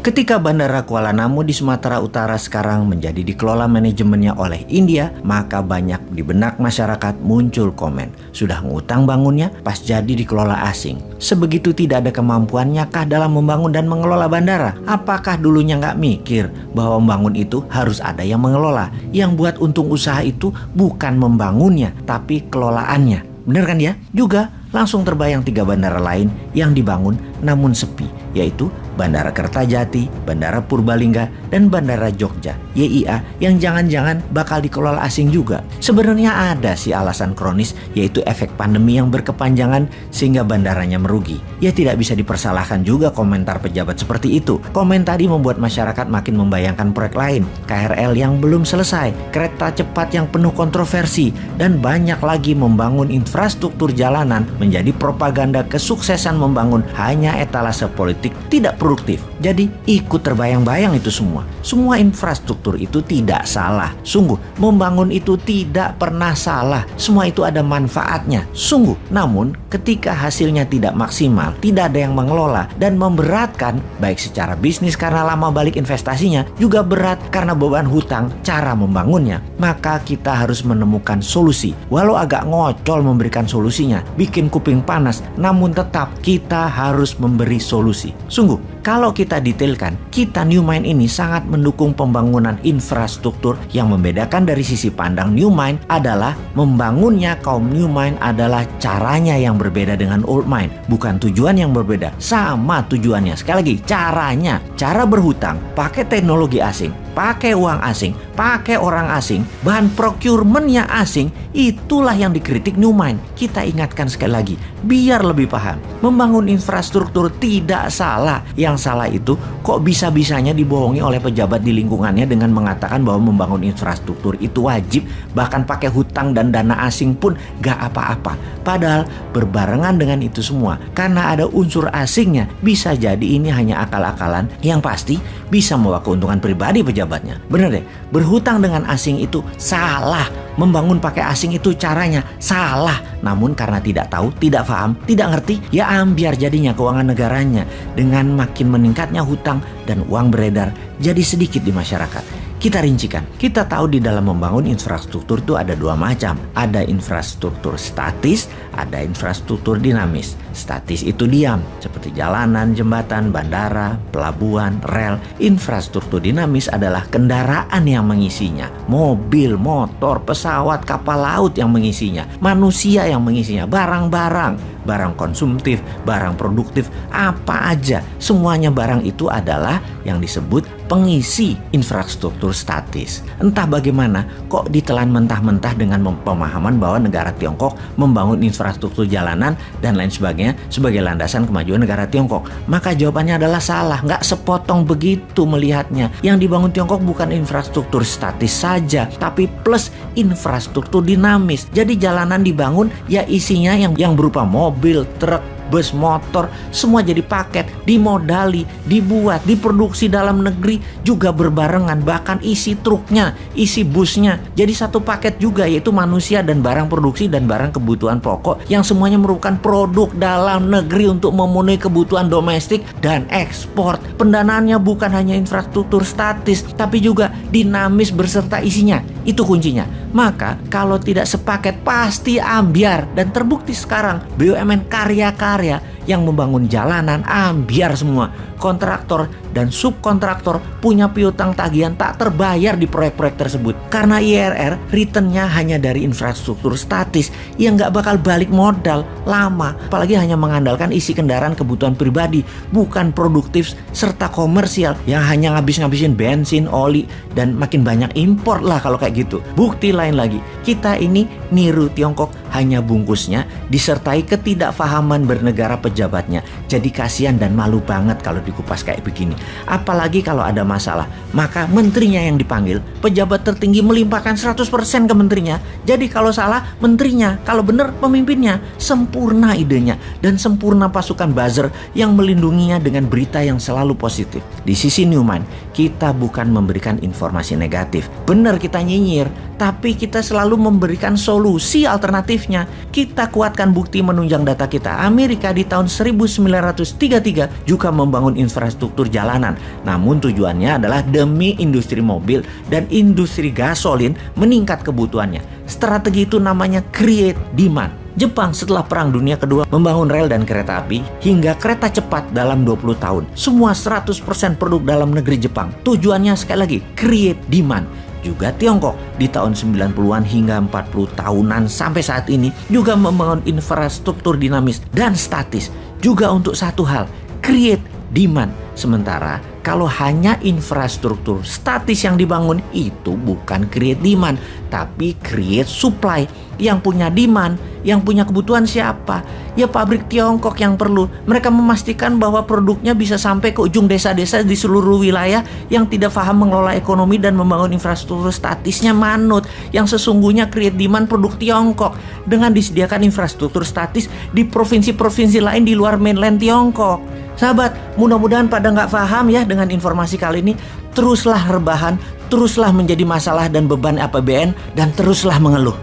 Ketika Bandara Kuala Namu di Sumatera Utara sekarang menjadi dikelola manajemennya oleh India, maka banyak di benak masyarakat muncul komen, sudah ngutang bangunnya pas jadi dikelola asing. Sebegitu tidak ada kemampuannya kah dalam membangun dan mengelola bandara? Apakah dulunya nggak mikir bahwa membangun itu harus ada yang mengelola? Yang buat untung usaha itu bukan membangunnya, tapi kelolaannya. Bener kan ya? Juga langsung terbayang 3 bandara lain yang dibangun namun sepi, yaitu Bandara Kertajati, Bandara Purbalingga, dan Bandara Jogja, YIA, yang jangan-jangan bakal dikelola asing juga. Sebenarnya ada sih alasan kronis, yaitu efek pandemi yang berkepanjangan sehingga bandaranya merugi. Ya tidak bisa dipersalahkan juga komentar pejabat seperti itu. Komen tadi membuat masyarakat makin membayangkan proyek lain, KRL yang belum selesai, kereta cepat yang penuh kontroversi, dan banyak lagi membangun infrastruktur jalanan menjadi propaganda kesuksesan membangun hanya etalase politik tidak produktif. Jadi ikut terbayang-bayang itu semua. Semua infrastruktur itu tidak salah. Sungguh, membangun itu tidak pernah salah. Semua itu ada manfaatnya. Sungguh. Namun, ketika hasilnya tidak maksimal, tidak ada yang mengelola dan memberatkan, baik secara bisnis karena lama balik investasinya, juga berat karena beban hutang cara membangunnya, maka kita harus menemukan solusi. Walau agak ngocol memberikan solusinya, bikin kuping panas, namun tetap kita harus memberi solusi. Sungguh, kalau kita detailkan, kita New Mind ini sangat mendukung pembangunan infrastruktur. Yang membedakan dari sisi pandang New Mind adalah membangunnya kaum New Mind adalah caranya yang berbeda dengan Old Mind. Bukan tujuan yang berbeda, sama tujuannya. Sekali lagi, caranya. Cara berhutang, pakai teknologi asing, pakai uang asing, pakai orang asing, bahan procurementnya asing, itulah yang dikritik New Mind. Kita ingatkan sekali lagi, biar lebih paham. Membangun infrastruktur tidak salah. Yang salah itu kok bisa-bisanya dibohongi oleh pejabat di lingkungannya dengan mengatakan bahwa membangun infrastruktur itu wajib, bahkan pakai hutang dan dana asing pun gak apa-apa. Padahal berbarengan dengan itu semua, karena ada unsur asingnya, bisa jadi ini hanya akal-akalan yang pasti bisa membawa keuntungan pribadi pejabatnya. Bener deh, berhutang dengan asing itu salah. Membangun pakai asing itu caranya salah. Namun karena tidak tahu, tidak paham, tidak ngerti, ya ambiar jadinya keuangan negaranya. Dengan makin meningkatnya hutang dan uang beredar jadi sedikit di masyarakat. Kita rincikan, kita tahu di dalam membangun infrastruktur itu ada 2 macam. Ada infrastruktur statis, ada infrastruktur dinamis. Statis itu diam, seperti jalanan, jembatan, bandara, pelabuhan, rel. Infrastruktur dinamis adalah kendaraan yang mengisinya. Mobil, motor, pesawat, kapal laut yang mengisinya. Manusia yang mengisinya, barang-barang. Barang konsumtif, barang produktif, apa aja. Semuanya barang itu adalah yang disebut pengisi infrastruktur statis. Entah bagaimana kok ditelan mentah-mentah dengan pemahaman bahwa negara Tiongkok membangun infrastruktur jalanan dan lain sebagainya sebagai landasan kemajuan negara Tiongkok. Maka jawabannya adalah salah, nggak sepotong begitu melihatnya. Yang dibangun Tiongkok bukan infrastruktur statis saja, tapi plus infrastruktur dinamis. Jadi jalanan dibangun ya isinya yang berupa mobil, truk, bus, motor, semua jadi paket, dimodali, dibuat, diproduksi dalam negeri juga berbarengan, bahkan isi truknya, isi busnya jadi satu paket juga, yaitu manusia dan barang produksi dan barang kebutuhan pokok yang semuanya merupakan produk dalam negeri untuk memenuhi kebutuhan domestik dan ekspor. Pendanaannya bukan hanya infrastruktur statis, tapi juga dinamis berserta isinya. Itu kuncinya. Maka kalau tidak sepaket pasti ambiar, dan terbukti sekarang BUMN karya-karya yang membangun jalanan ambiar semua. Kontraktor dan subkontraktor punya piutang tagihan tak terbayar di proyek-proyek tersebut. Karena IRR returnnya hanya dari infrastruktur statis yang gak bakal balik modal lama. Apalagi hanya mengandalkan isi kendaraan kebutuhan pribadi, bukan produktif serta komersial yang hanya ngabis-ngabisin bensin, oli, dan makin banyak impor lah kalau kayak gitu. Bukti lain lagi, kita ini niru Tiongkok hanya bungkusnya disertai ketidakfahaman bernegara pejabatnya. Jadi kasihan dan malu banget kalau dikupas kayak begini. Apalagi kalau ada masalah, maka menterinya yang dipanggil, pejabat tertinggi melimpahkan 100% ke menterinya. Jadi kalau salah menterinya, kalau benar pemimpinnya. Sempurna idenya dan sempurna pasukan buzzer yang melindunginya dengan berita yang selalu positif. Di sisi New Mind, kita bukan memberikan informasi negatif. Benar kita nyinyir, tapi kita selalu memberikan solusi alternatifnya. Kita kuatkan bukti menunjang data kita. Amerika di tahun tahun 1933 juga membangun infrastruktur jalanan. Namun tujuannya adalah demi industri mobil dan industri gasolin meningkat kebutuhannya. Strategi itu namanya create demand. Jepang setelah Perang Dunia Kedua membangun rel dan kereta api hingga kereta cepat dalam 20 tahun. Semua 100% produk dalam negeri Jepang. Tujuannya sekali lagi, create demand. Juga Tiongkok di tahun 90-an hingga 40 tahunan sampai saat ini juga membangun infrastruktur dinamis dan statis. Juga untuk satu hal, create demand. Sementara kalau hanya infrastruktur statis yang dibangun itu bukan create demand, tapi create supply. Yang punya demand, yang punya kebutuhan siapa? Ya pabrik Tiongkok yang perlu. Mereka memastikan bahwa produknya bisa sampai ke ujung desa-desa di seluruh wilayah. Yang tidak paham mengelola ekonomi dan membangun infrastruktur statisnya manut. Yang sesungguhnya create demand produk Tiongkok dengan disediakan infrastruktur statis di provinsi-provinsi lain di luar mainland Tiongkok. Sahabat, mudah-mudahan pada nggak paham ya dengan informasi kali ini. Teruslah rebahan, teruslah menjadi masalah dan beban APBN, dan teruslah mengeluh.